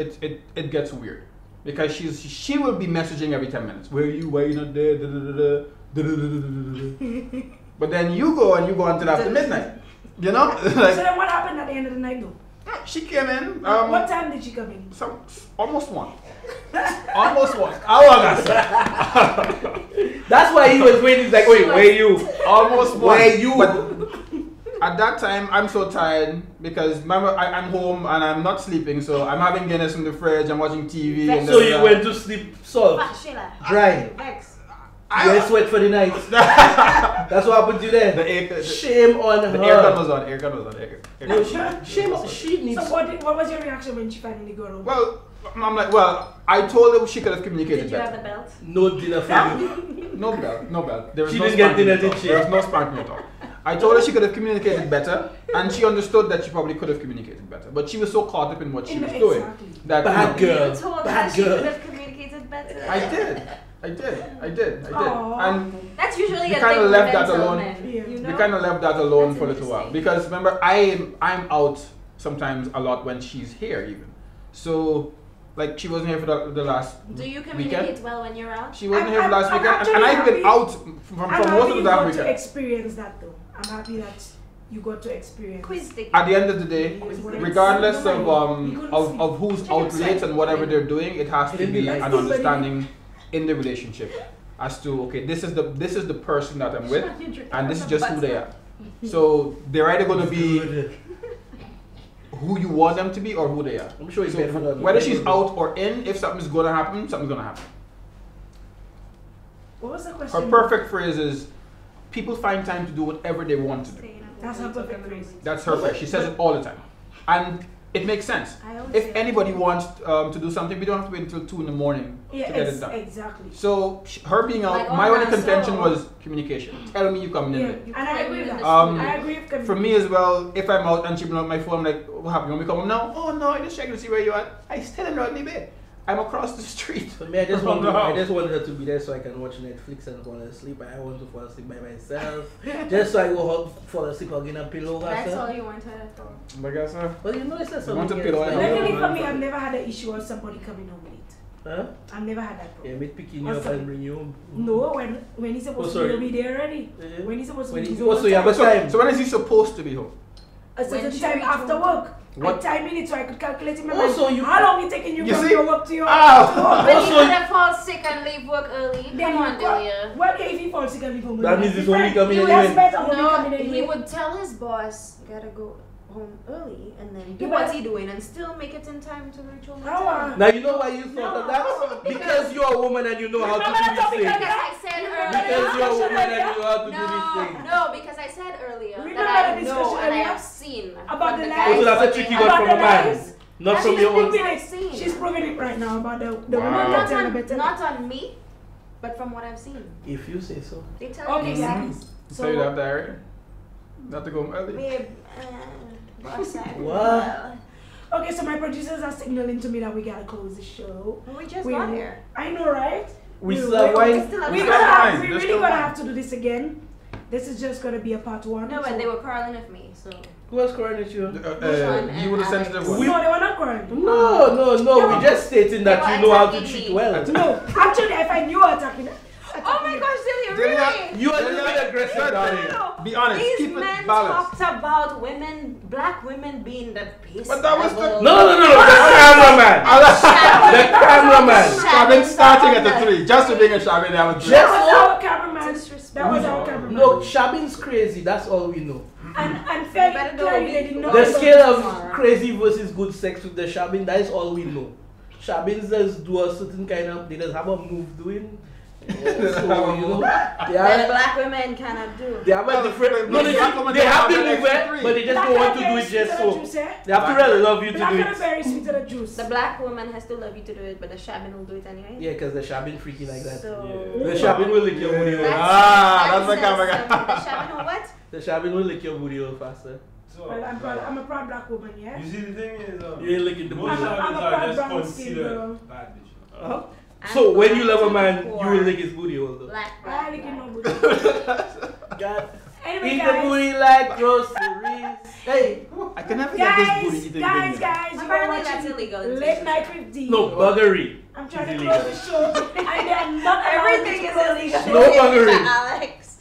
it gets weird. Because she will be messaging every 10 minutes. Where are you? Why are you not there? Da, da, da, da, da, da, da, da, da, da. But then you go until after midnight. You know? So Like, then what happened at the end of the night though? She came in. What time did she come in? Almost 1. Almost 1. That's That's why he was waiting. He's like, wait, where you? almost 1. Where you? But at that time, I'm so tired because remember, I'm home and I'm not sleeping, so I'm having Guinness in the fridge. I'm watching TV. And So you went to sleep soft, dry. You went sweat for the night. That's what happened to you there. Shame on her. The aircon was on. Aircon was on. No, shame on. She needs. So what was your reaction when she finally got home? Well, I'm like, I told her she could have communicated Did you have better. the belt? No dinner for you. No belt. There was She no didn't get spanking dinner, at all. did she? There was no spanking at all. I told her she could have communicated better, and she understood that she probably could have communicated better. But she was so caught up in what she was doing that Bad girl. You told her Bad she girl. could have communicated better. I did. Aww. And That's usually we a kind thing of with left that mental alone. men, Yeah. you know? We kind of left that alone That's for a little while interesting. because remember I'm out sometimes a lot when she's here even. So like she wasn't here for the last Do you communicate weekend. well when you're out? She wasn't I'm- here for last I'm weekend, actually and I've been happy- out from I'm most happy of you the got last to weekend. experience that though. I'm happy that you got to experience. Quiz stick. At the end of the day, regardless of who's Chicken out late fried. and whatever they're doing, it has to Didn't be be like an this. understanding in the relationship as to okay, this is the person that I'm with, and this is just who they are. So they're either going to be who you want them to be or who they are. I'm sure So it's better. whether she's out or in, if something's going to happen, something's going to happen. What was the Her question? perfect phrase is, people find time to do whatever they want to do. That's her perfect phrase. That's her phrase. She says it all the time. And it makes sense. I always If say anybody wants to do something, we don't have to wait until 2 in the morning Yeah, to get it done. exactly. So her being out, Like, my oh, only so- contention was communication. Tell me you coming in Yeah, late. and I agree with that. Um, I agree with For me as well, if I'm out and she been on my phone, I'm like, what happened? You want me to come home now? Oh no, I just checking to see where you at. I still in Rodney Bay. I'm across the street. For me, I just From want the I house. just wanted her to be there so I can watch Netflix and fall asleep. I want to fall asleep by myself. Just so I go fall asleep hugging a pillow. That's all you want her for. I guess, Well, you know, it's not You want something a pillow, else, I like- know. Luckily for me, I've never had an issue of somebody coming home late. Huh? I've never had that Yeah, problem. me picking you up and bring you home. No, when he's supposed Oh, sorry. to be there already. Yeah. When he's supposed to When be he's home supposed to, you have a So, time. so when is he supposed to be home? a certain When she time reach after home. work. What? I time in it so I could calculate in my Also, mind you- how long it taking you You from see? your work to your Ow! But he Also- could have fall sick and leave work early. Then Come on, you got- Delia. Well, if he falls sick and leave home That means he's only coming You anyway. has better only No, coming he anyway. would tell his boss, gotta go home early, and then do Yeah, what but- he doing and still make it in time to reach home. on How, time. Now you know why you thought of No, that? because- Because you're a woman and you know how to Remember do the these topic things. Because I said Because you're a earlier. woman and you know how to do these things. No, because I said earlier Remember that I the know discussion and I earlier have seen about from the guys lies? Also, that's a what tricky they one About have from a the man. lies? Not That's from the your thing own. that I've seen. She's proving it right now about the Wow. women not that tell her better. not on me, but from what I've seen. If you say so. They tell Okay, me guys. So you have diary? Not to go home early? babe, boss, I What? well. Okay, so my producers are signaling to me that we gotta close the show. We just got here. I know, right? We We're- still have we're- wine. Still have We time. gonna have, wine, we there's really still gonna wine. have to do this again. This is just gonna be a part one. No, so- and they were quarreling with me, so. Who was crying at you? You were the sensitive No, one. they were not quarreling. No, we're just stating that They you were know how to attacking treat me. well. No, actually, I find you attacking. Oh my gosh, Delia, Delia, really? You are a little bit aggressive, darling. Be honest, These keep men it balanced. talked about women, black women being the base But that was the- level. No, the cameraman. The cameraman. Shabin starting at the 3, just to being a Shabin there was That Just- was our cameraman. Disrespect. That was our cameraman. No, Shabin's crazy. That's all we know. And fairly better know clearly we- they did not. The know scale of tomorrow. crazy versus good sex with the Shabin, that is all we know. Shabins just do a certain kind of, they just have a move doing. So, you know, they That are, black women cannot do. they have a different, no, they have the move, but they just don't want to do it just so. They have to really love you to Black do and it. very sweet to the juice. The black woman has to love you to do it, but the shabin will do it anyway. Yeah, because the Shabin freaky like that. So The Shabin will lick your booty hole. that's my camera guy. The shabin will what? The Shabin will lick your booty hole faster. So, Well, I'm a proud black woman, yeah? you see the thing is, You ain't licking the most booty. I'm a Shabins are proud just brown skin girl. considered bad bitches. Uh-huh. So when you love a man, you will lick his booty hole though. Black. I like it no booty. God. Anyway, Eat the guys. booty like groceries. Hey. I can never get this booty Guys, eating guys, thing. guys, you are Apparently that's watching illegal in Late some Night with Dee. No, buggery. I'm trying to It's close illegal. the show, and they are not allowing me Everything to is close the illegal. show. No buggery. Alex.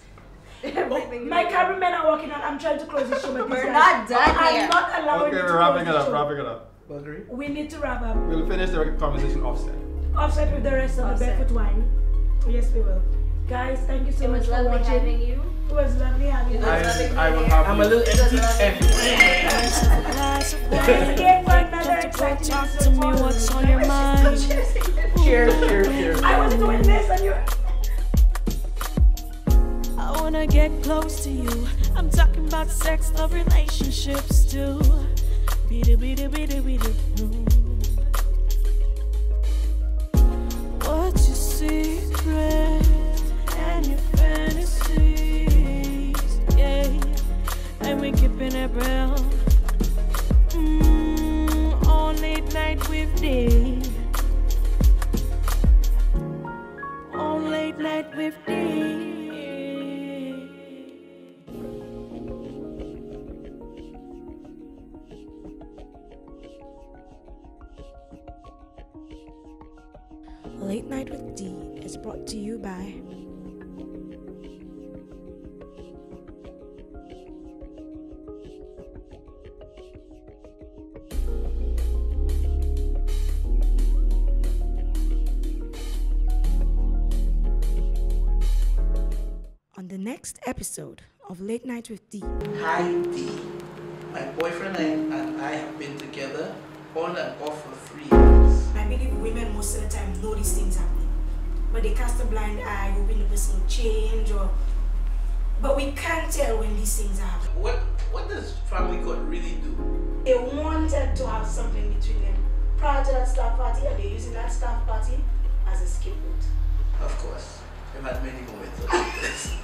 We're everything. My cameramen are working on. I'm trying to close this show, but We're not done I'm yet. not allowing Okay, you to we're wrapping close it the up. show. Wrapping it up. Agree? We need to wrap up. We'll finish the conversation offset. Offset with the rest of the Offset. Barefoot wine. Yes, we will. Guys, thank you so It much was for lovely watching. having you. It was lovely having you. I will have I'm a little empty everywhere. Guys, again for another exciting Talk episode to me, for- what's on your mind? Cheers. I was doing this and you. I wanna get close to you. I'm talking about sex, love, relationships too. What's your secret and your fantasies? Yeah, and we keeping it real. On Late Night with Dee. On Late Night with Dee. Late Night with Dee is brought to you by on the next episode of Late Night with Dee. Hi D. My boyfriend and I have been together on and off for 3 years. I believe women most of the time know these things happening, but they cast a blind eye, hoping the person will change, but we can't tell when these things are happening. What does family court really do? They wanted to have something between them prior to that staff party, and they're using that staff party as a scapegoat. Of course, I've had many moments of this.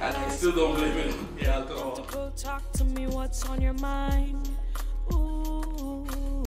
And I still don't blame it on the alcohol. Talk to me, what's on your mind?